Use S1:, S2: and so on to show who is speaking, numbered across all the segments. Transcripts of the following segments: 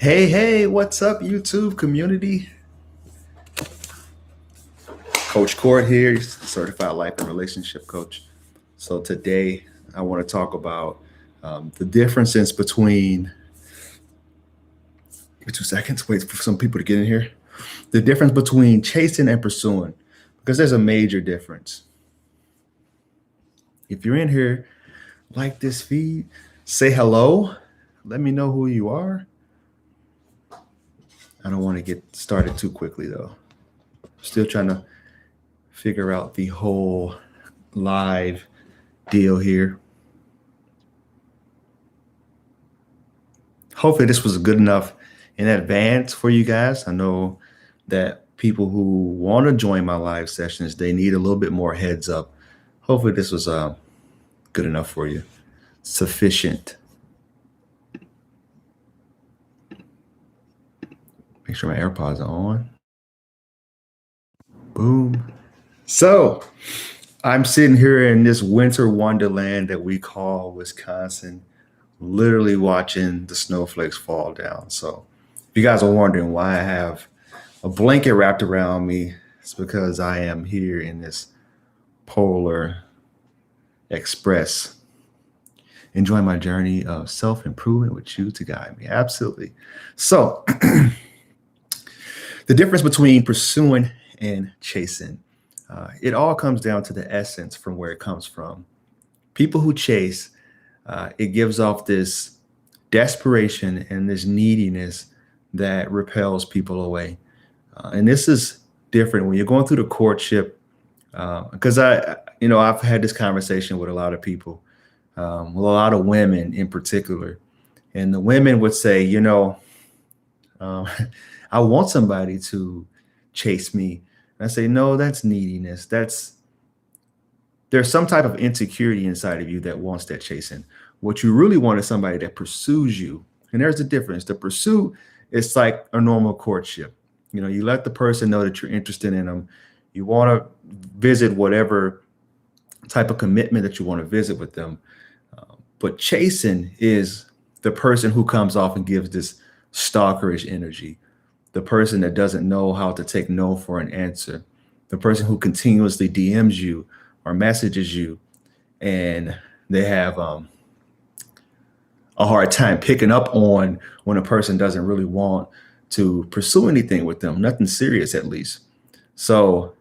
S1: Hey, what's up, YouTube community? Coach Court here, certified life and relationship coach. So today I want to talk about the differences between, 2 seconds, wait for some people to get in here. The difference between chasing and pursuing, because there's a major difference. If you're in here, like this feed, say hello, let me know who you are. I don't want to get started too quickly though. Still trying to figure out the whole live deal here. Hopefully this was good enough in advance for you guys. I know that people who want to join my live sessions, they need a little bit more heads up. Hopefully this was good enough for you. Sufficient. Make sure my AirPods are on. Boom. So I'm sitting here in this winter wonderland that we call Wisconsin, literally watching the snowflakes fall down. So if you guys are wondering why I have a blanket wrapped around me, it's because I am here in this polar express, enjoying my journey of self-improvement with you to guide me. Absolutely. So the difference between pursuing and chasing, it all comes down to the essence from where it comes from. People who chase, it gives off this desperation and this neediness that repels people away. And this is different when you're going through the courtship, because I've had this conversation with a lot of people, with a lot of women in particular, and the women would say, I want somebody to chase me. And I say, no, that's neediness. There's some type of insecurity inside of you that wants that chasing. What you really want is somebody that pursues you. And there's a difference. The pursuit is like a normal courtship. You let the person know that you're interested in them. You want to visit whatever type of commitment that you want to visit with them. But chasing is the person who comes off and gives this stalkerish energy. The person that doesn't know how to take no for an answer. The person who continuously DMs you or messages you, and they have a hard time picking up on when a person doesn't really want to pursue anything with them, nothing serious at least. So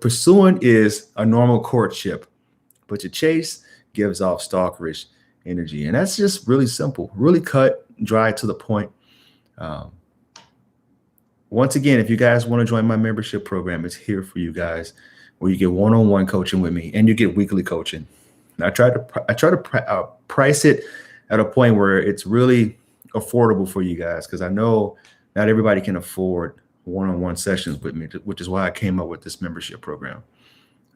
S1: pursuing is a normal courtship, but your chase gives off stalkerish energy. And that's just really simple, really cut, dry, to the point. Once again, if you guys want to join my membership program, it's here for you guys, where you get one-on-one coaching with me and you get weekly coaching. And I try to price it at a point where it's really affordable for you guys, because I know not everybody can afford one-on-one sessions with me, which is why I came up with this membership program.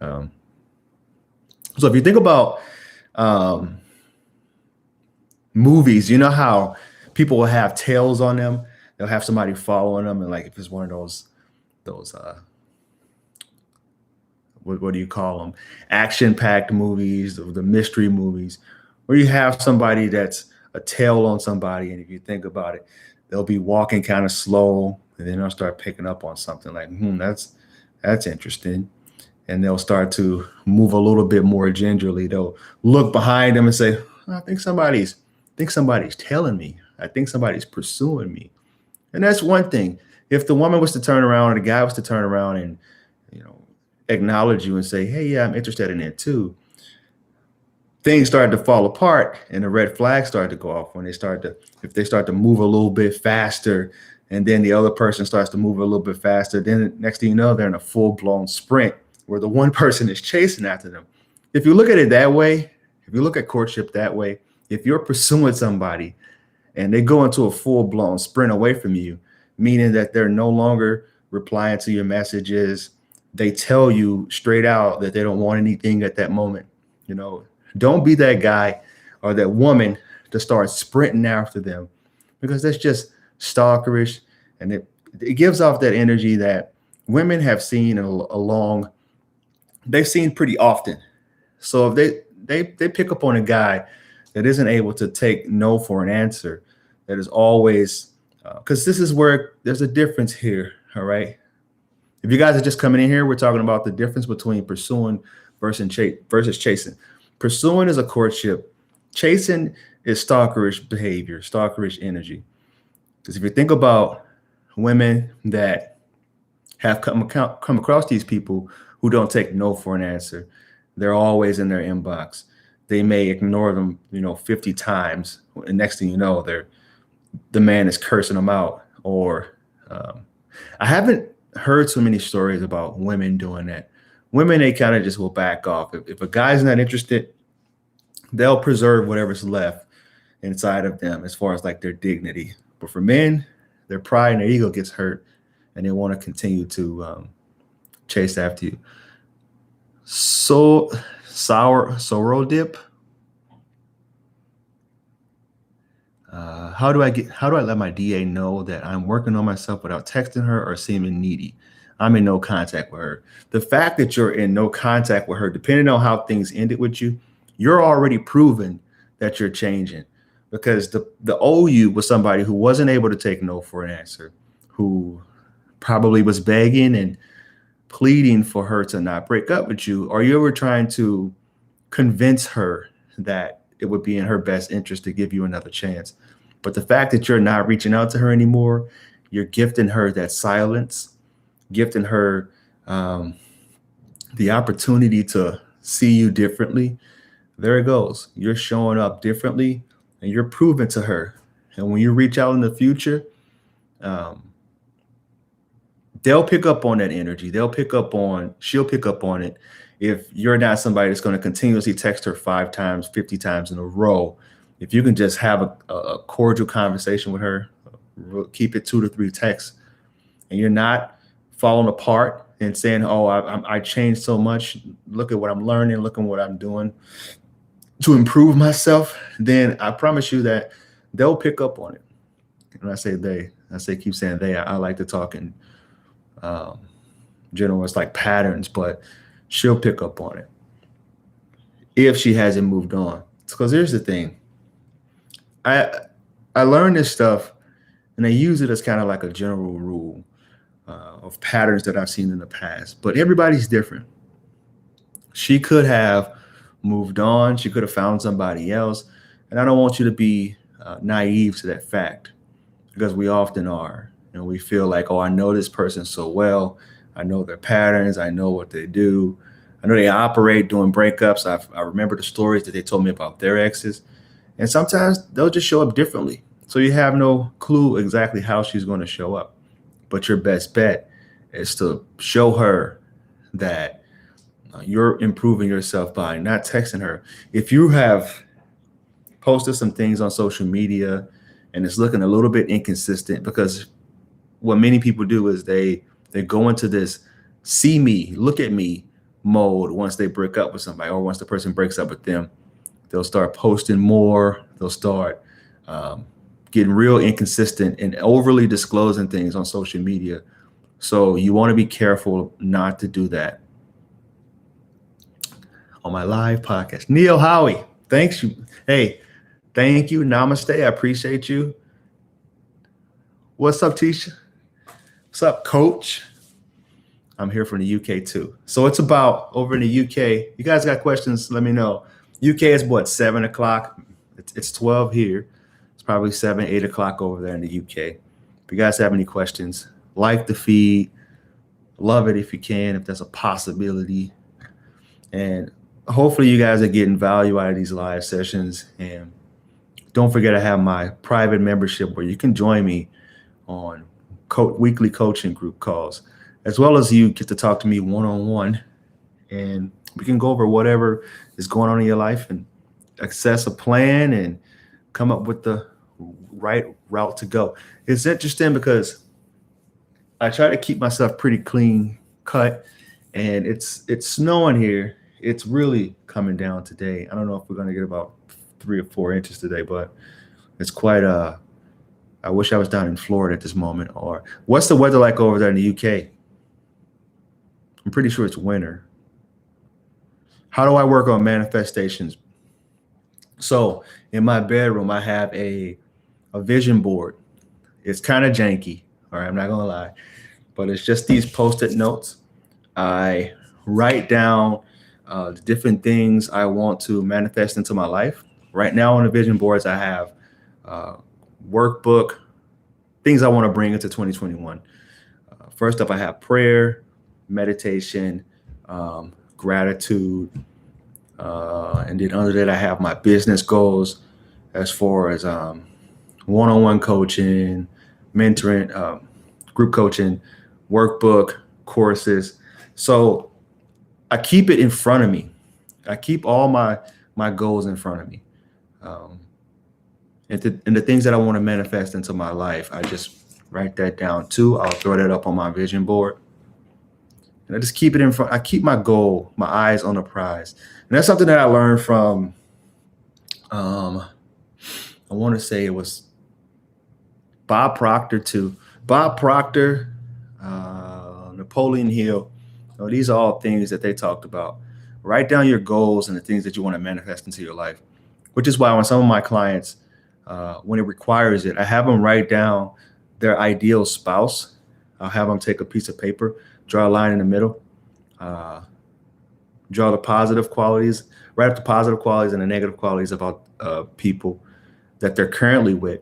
S1: So if you think about movies, you know how people will have tails on them. They'll have somebody following them, and like if it's one of those what do you call them? Action-packed movies, the mystery movies, where you have somebody that's a tail on somebody, and if you think about it, they'll be walking kind of slow, and then they'll start picking up on something like, that's interesting, and they'll start to move a little bit more gingerly. They'll look behind them and say, I think somebody's tailing me. I think somebody's pursuing me. And that's one thing. If the woman was to turn around or the guy was to turn around and, acknowledge you and say, hey, yeah, I'm interested in it too, things started to fall apart and the red flags started to go off when if they start to move a little bit faster, and then the other person starts to move a little bit faster, then next thing you know, they're in a full-blown sprint where the one person is chasing after them. If you look at it that way, if you look at courtship that way, if you're pursuing somebody and they go into a full-blown sprint away from you, meaning that they're no longer replying to your messages, they tell you straight out that they don't want anything at that moment. Don't be that guy or that woman to start sprinting after them, because that's just stalkerish, and it gives off that energy that women have seen they've seen pretty often. So if they pick up on a guy that isn't able to take no for an answer, that is always Because this is where there's a difference here. All right. If you guys are just coming in here, we're talking about the difference between pursuing versus chasing. Pursuing is a courtship. Chasing is stalkerish behavior, stalkerish energy. Because if you think about women that have come across these people who don't take no for an answer, they're always in their inbox. They may ignore them, 50 times. And next thing you know, the man is cursing them out. Or I haven't heard so many stories about women doing that. Women, they kind of just will back off. If a guy's not interested, they'll preserve whatever's left inside of them as far as like their dignity. But for men, their pride and their ego gets hurt, and they want to continue to chase after you. So sorrel dip. How do I let my DA know that I'm working on myself without texting her or seeming needy? I'm in no contact with her. The fact that you're in no contact with her, depending on how things ended with you, you're already proven that you're changing. Because the old you was somebody who wasn't able to take no for an answer, who probably was begging and pleading for her to not break up with you, or you were trying to convince her that it would be in her best interest to give you another chance. But the fact that you're not reaching out to her anymore, you're gifting her that silence, gifting her the opportunity to see you differently. There it goes. You're showing up differently, and you're proving to her. And when you reach out in the future, they'll pick up on that energy. She'll pick up on it. If you're not somebody that's going to continuously text her 5 times, 50 times in a row, if you can just have a cordial conversation with her, keep it 2 to 3 texts, and you're not falling apart and saying, oh, I changed so much. Look at what I'm learning. Look at what I'm doing to improve myself. Then I promise you that they'll pick up on it. And I say keep saying they. I like to talk in general. It's like patterns, but she'll pick up on it if she hasn't moved on. Because here's the thing. I learned this stuff, and I use it as kind of like a general rule of patterns that I've seen in the past. But everybody's different. She could have moved on. She could have found somebody else. And I don't want you to be naive to that fact, because we often are. We feel like, oh, I know this person so well. I know their patterns. I know what they do. I know they operate during breakups. I remember the stories that they told me about their exes. And sometimes they'll just show up differently. So you have no clue exactly how she's going to show up. But your best bet is to show her that you're improving yourself by not texting her. If you have posted some things on social media and it's looking a little bit inconsistent, because what many people do is they go into this see me, look at me mode once they break up with somebody, or once the person breaks up with them. They'll start posting more. They'll start getting real inconsistent and overly disclosing things on social media. So you want to be careful not to do that. On my live podcast, Neil Howie, thanks you. Hey, thank you. Namaste. I appreciate you. What's up, Tisha? What's up, Coach? I'm here from the UK too. So it's about over in the UK. You guys got questions? Let me know. UK is what, 7 o'clock? It's 12 here. It's probably 7, 8 o'clock over there in the UK. If you guys have any questions, like the feed. Love it if you can, if there's a possibility. And hopefully you guys are getting value out of these live sessions. And don't forget I have my private membership where you can join me on weekly coaching group calls, as well as you get to talk to me one-on-one. And we can go over whatever is going on in your life and assess a plan and come up with the right route to go. It's interesting because I try to keep myself pretty clean cut, and it's snowing here. It's really coming down today. I don't know if we're going to get about 3 or 4 inches today, but it's quite I wish I was down in Florida at this moment. Or what's the weather like over there in the UK? I'm pretty sure it's winter. How do I work on manifestations? So in my bedroom, I have a vision board, It's kind of janky. All right, I'm not gonna lie, but it's just these post-it notes. I write down the different things I want to manifest into my life. Right now on the vision boards, I have uh, workbook, things I want to bring into 2021. First up, I have prayer, meditation, gratitude, and then under that, I have my business goals as far as one-on-one coaching, mentoring, group coaching, workbook, courses. So I keep it in front of me. I keep all my goals in front of me. Um, and the things that I want to manifest into my life, I just write that down too. I'll throw that up on my vision board. And I just keep it in front. I keep my goal, my eyes on the prize. And that's something that I learned from, I want to say it was Bob Proctor too. Bob Proctor, Napoleon Hill. These are all things that they talked about. Write down your goals and the things that you want to manifest into your life, which is why when some of my clients, when it requires it, I have them write down their ideal spouse. I'll have them take a piece of paper, draw a line in the middle, draw the positive qualities, write up the positive qualities and the negative qualities about people that they're currently with.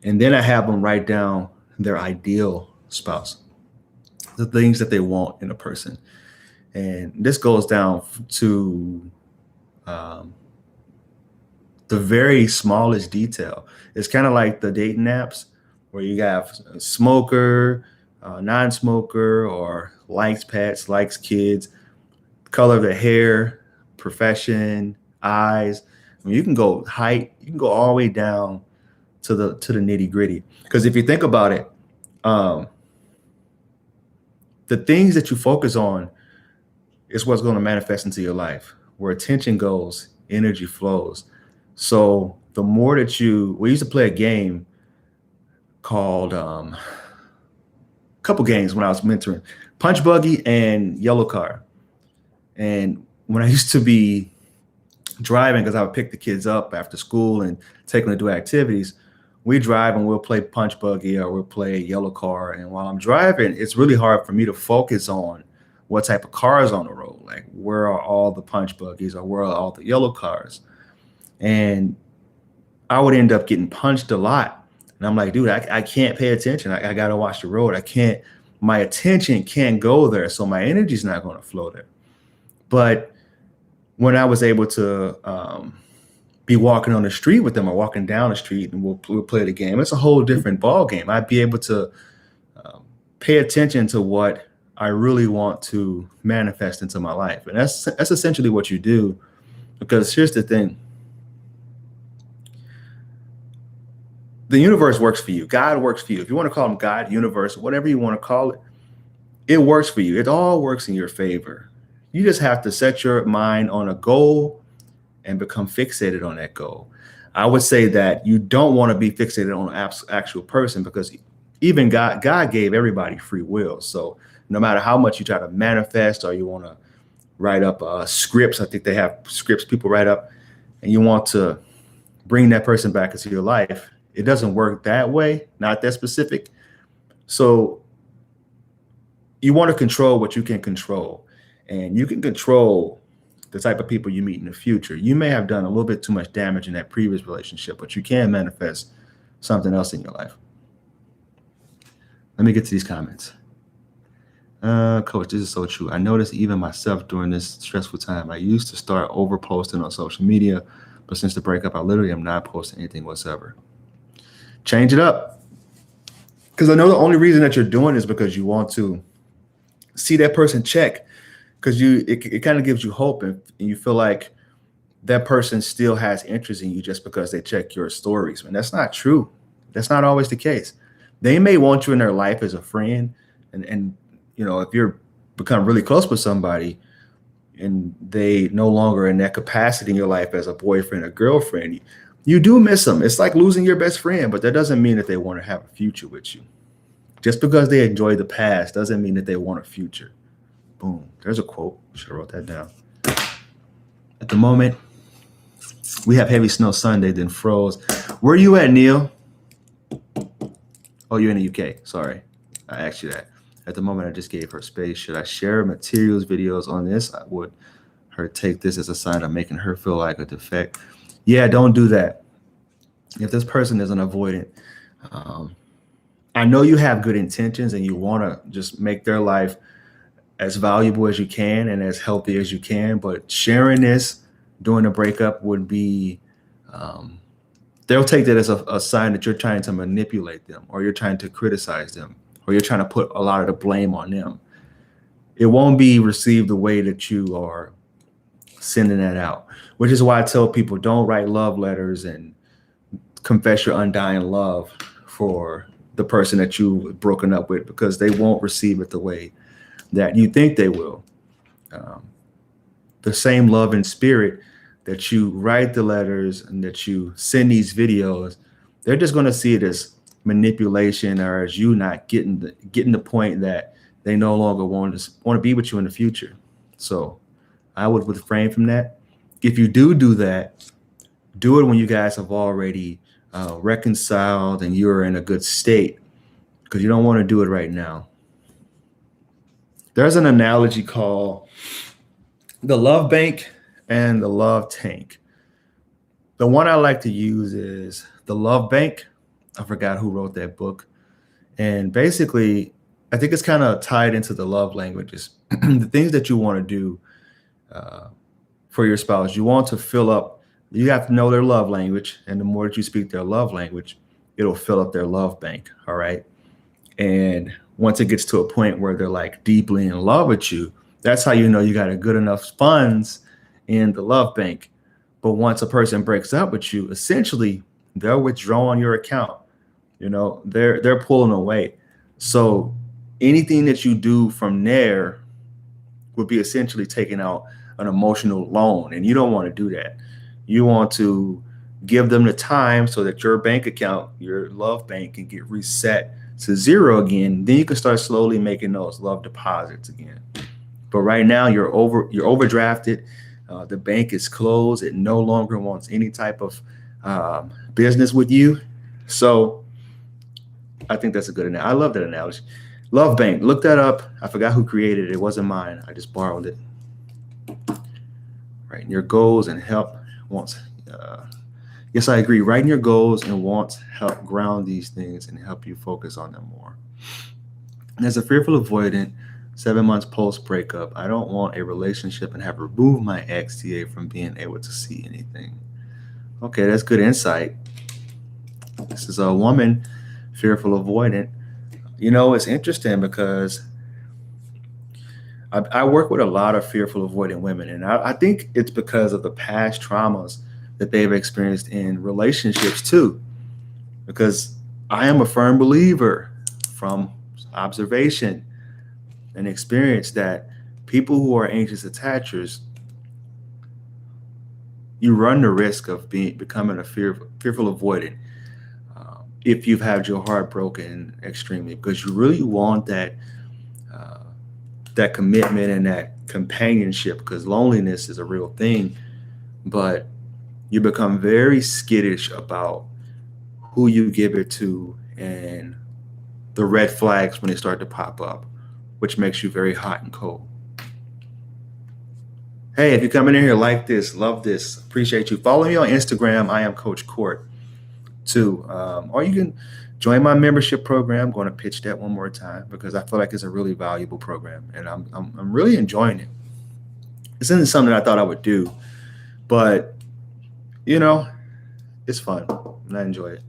S1: And then I have them write down their ideal spouse, the things that they want in a person. And this goes down to the very smallest detail. It's kind of like the dating apps where you have a smoker, non-smoker, or likes pets, likes kids, color of the hair, profession, eyes. I mean, you can go height, you can go all the way down to the nitty gritty. Because if you think about it, the things that you focus on is what's going to manifest into your life. Where attention goes, energy flows. So the more that we used to play a game called a couple games when I was mentoring, Punch Buggy and Yellow Car. And when I used to be driving, because I would pick the kids up after school and take them to do activities, we drive and we'll play Punch Buggy or we'll play Yellow Car. And while I'm driving, it's really hard for me to focus on what type of cars on the road. Like, where are all the Punch Buggies or where are all the yellow cars? And I would end up getting punched a lot. And I'm like, dude, I can't pay attention. I got to watch the road. My attention can't go there. So my energy's not going to flow there. But when I was able to be walking on the street with them or walking down the street and we'll play the game, it's a whole different ball game. I'd be able to pay attention to what I really want to manifest into my life. And that's essentially what you do. Because here's the thing. The universe works for you. God works for you. If you want to call him God, universe, whatever you want to call it, it works for you. It all works in your favor. You just have to set your mind on a goal and become fixated on that goal. I would say that you don't want to be fixated on an actual person, because even God gave everybody free will. So no matter how much you try to manifest or you want to write up scripts, I think they have scripts people write up, and you want to bring that person back into your life, it doesn't work that way, not that specific. So you want to control what you can control, and you can control the type of people you meet in the future. You may have done a little bit too much damage in that previous relationship, but you can manifest something else in your life. Let me get to these comments. Coach, this is so true. I noticed even myself during this stressful time, I used to start over posting on social media, but since the breakup, I literally am not posting anything whatsoever. Change it up. Because I know the only reason that you're doing is because you want to see that person check, because it kind of gives you hope, and you feel like that person still has interest in you just because they check your stories. And that's not true. That's not always the case. They may want you in their life as a friend, and you know, if you're become really close with somebody and they no longer in that capacity in your life as a boyfriend or girlfriend, you do miss them. It's like losing your best friend, but that doesn't mean that they want to have a future with you. Just because they enjoy the past doesn't mean that they want a future. Boom. There's a quote. Should have wrote that down. At the moment, we have heavy snow Sunday, then froze. Where are you at, Neil? Oh, you're in the UK. Sorry. I asked you that. At the moment, I just gave her space. Should I share materials, videos on this? I would her take this as a sign of making her feel like a defect. Yeah, don't do that. If this person is an avoidant, um, I know you have good intentions and you want to just make their life as valuable as you can and as healthy as you can, but sharing this during a breakup would be, um, they'll take that as a sign that you're trying to manipulate them or you're trying to criticize them or you're trying to put a lot of the blame on them. It won't be received the way that you are sending that out, which is why I tell people don't write love letters and confess your undying love for the person that you've broken up with, because they won't receive it the way that you think they will. Um, the same love and spirit that you write the letters and that you send these videos, they're just going to see it as manipulation or as you not getting the point that they no longer want to be with you in the future. So I would refrain from that. If you do that, do it when you guys have already reconciled and you're in a good state, because you don't want to do it right now. There's an analogy called the love bank and the love tank. The one I like to use is the love bank. I forgot who wrote that book. And basically, I think it's kind of tied into the love languages. The things that you want to do uh, for your spouse, you want to fill up, you have to know their love language. And the more that you speak their love language, it'll fill up their love bank. All right. And once it gets to a point where they're like deeply in love with you, that's how you know you got a good enough funds in the love bank. But once a person breaks up with you, essentially they're withdrawing your account. They're pulling away. So anything that you do from there would be essentially taking out an emotional loan, and you don't want to do that. You want to give them the time so that your bank account, your love bank, can get reset to zero again. Then you can start slowly making those love deposits again. But right now you're overdrafted. The bank is closed. It no longer wants any type of business with you. So I think that's a good analogy. I love that analogy. Love bank. Look that up. I forgot who created it. It wasn't mine. I just borrowed it. Writing your goals and help wants. Yes, I agree. Writing your goals and wants help ground these things and help you focus on them more. And as a fearful avoidant, 7 months post breakup, I don't want a relationship and have removed my ex TA from being able to see anything. Okay, that's good insight. This is a woman, fearful avoidant. It's interesting because I work with a lot of fearful avoidant women, and I think it's because of the past traumas that they've experienced in relationships too. Because I am a firm believer from observation and experience that people who are anxious attachers, you run the risk of becoming a fearful avoidant if you've had your heart broken extremely, because you really want that commitment and that companionship, because loneliness is a real thing. But you become very skittish about who you give it to and the red flags when they start to pop up, which makes you very hot and cold. Hey, if you're coming in here, like this, love this, appreciate you. Follow me on Instagram. I am Coach Court too. Or you can join my membership program. I'm going to pitch that one more time because I feel like it's a really valuable program and I'm really enjoying it. This isn't something I thought I would do, but it's fun and I enjoy it.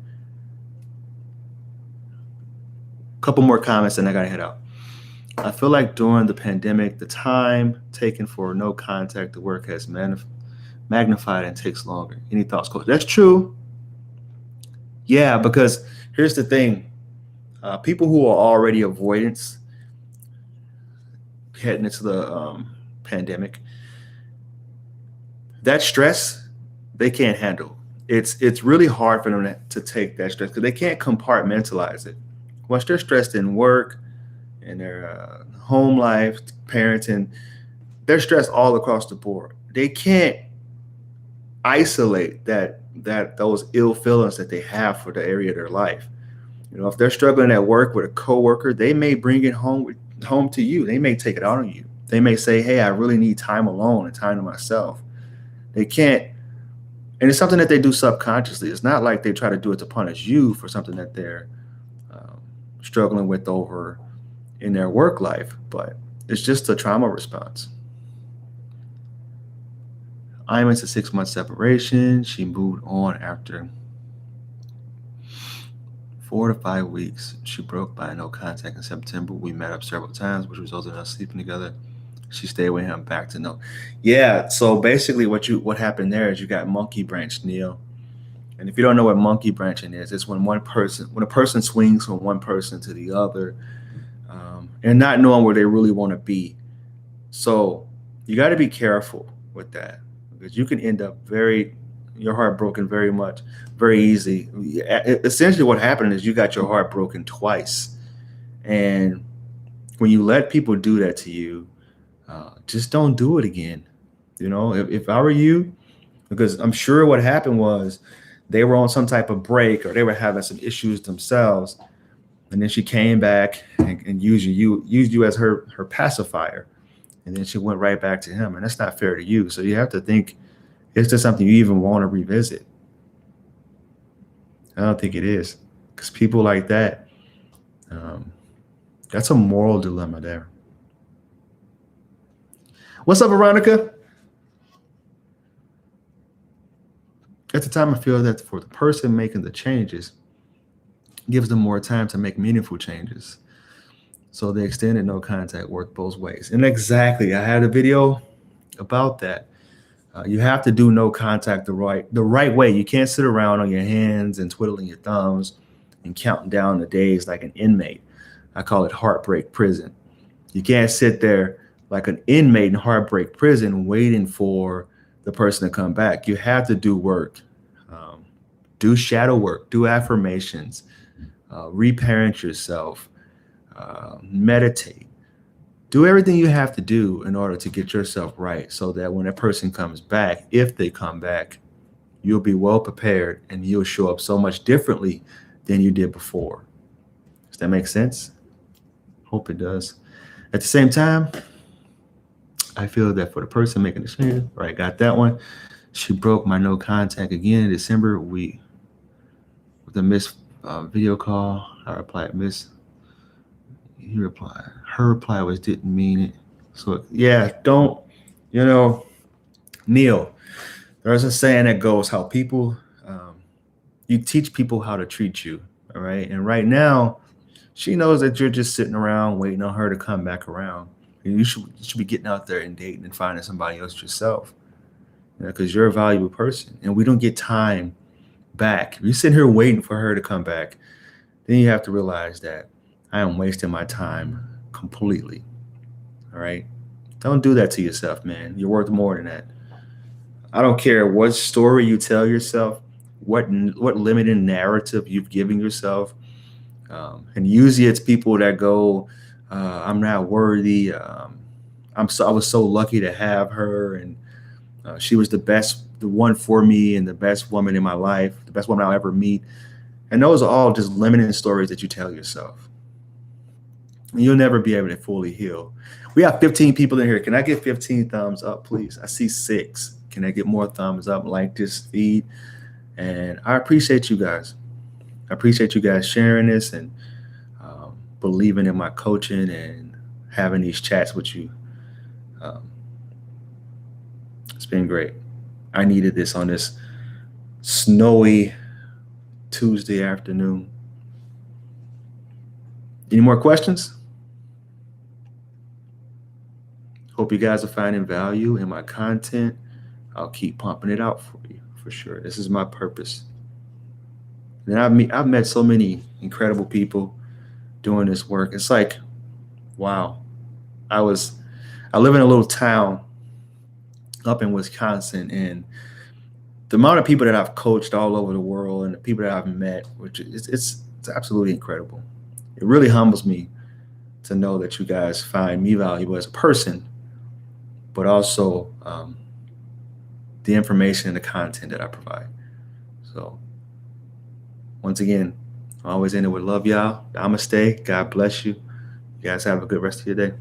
S1: Couple more comments and I gotta head out. I feel like during the pandemic, the time taken for no contact to work has magnified and takes longer. Any thoughts, Coach? That's true. Yeah, because here's the thing. People who are already avoidants heading into the pandemic, that stress, they can't handle. It's really hard for them to take that stress because they can't compartmentalize it. Once they're stressed in work and their home life, parenting, they're stressed all across the board. They can't isolate that those ill feelings that they have for the area of their life. If they're struggling at work with a coworker, they may bring it home to you. They may take it out on you. They may say, "Hey, I really need time alone and time to myself." They can't, and it's something that they do subconsciously. It's not like they try to do it to punish you for something that they're um, struggling with over in their work life, but it's just a trauma response. I'm into 6 month separation. She moved on after 4 to 5 weeks. She broke by no contact in September. We met up several times, which resulted in us sleeping together. She stayed with him back to no. Yeah. So basically, what happened there is you got monkey branch, Neil. And if you don't know what monkey branching is, it's when a person swings from one person to the other, and not knowing where they really want to be. So you got to be careful with that because you can end up your heart broken very easy. Essentially, what happened is you got your heart broken twice, and when you let people do that to you, just don't do it again. If I were you, because I'm sure what happened was they were on some type of break or they were having some issues themselves, and then she came back and used you as her pacifier, and then she went right back to him, and that's not fair to you. So you have to think, is this something you even want to revisit? I don't think it is, because people like that, um, that's a moral dilemma there. What's up, Veronica? At the time, I feel that for the person making the changes, gives them more time to make meaningful changes. So the extended no contact worked both ways. And exactly, I had a video about that. You have to do no contact the right way. You can't sit around on your hands and twiddling your thumbs and counting down the days like an inmate. I call it heartbreak prison. You can't sit there like an inmate in heartbreak prison waiting for the person to come back. You have to do work, do shadow work, do affirmations, reparent yourself, meditate. Do everything you have to do in order to get yourself right so that when a person comes back, if they come back, you'll be well prepared and you'll show up so much differently than you did before. Does that make sense? Hope it does. At the same time, I feel that for the person making the change, right, got that one. She broke my no contact again in December. With a missed video call, I replied, "Miss." He replied, her reply was, "Didn't mean it." So yeah, don't, you know, Neil, there's a saying that goes, how people, you teach people how to treat you. All right. And right now, she knows that you're just sitting around waiting on her to come back around. You should be getting out there and dating and finding somebody else yourself, because you're a valuable person and we don't get time back. If you're sitting here waiting for her to come back, then you have to realize that I am wasting my time completely. All right. Don't do that to yourself, man. You're worth more than that. I don't care what story you tell yourself, what limiting narrative you've given yourself. And usually it's people that go, "I'm not worthy. I was so lucky to have her, and she was the one for me, and the best woman in my life, the best woman I'll ever meet." And those are all just limiting stories that you tell yourself. You'll never be able to fully heal. We have 15 people in here. Can I get 15 thumbs up, please? I see 6. Can I get more thumbs up, like this feed? And I appreciate you guys. I appreciate you guys sharing this and believing in my coaching and having these chats with you. Um, it's been great. I needed this on this snowy Tuesday afternoon. Any more questions? Hope you guys are finding value in my content. I'll keep pumping it out for you, for sure. This is my purpose. And I've met so many incredible people doing this work. It's like, wow. I live in a little town up in Wisconsin, and the amount of people that I've coached all over the world and the people that I've met, which it's absolutely incredible. It really humbles me to know that you guys find me valuable as a person, but also the information and the content that I provide. So once again, I always end it with love, y'all. Namaste. God bless you. You guys have a good rest of your day.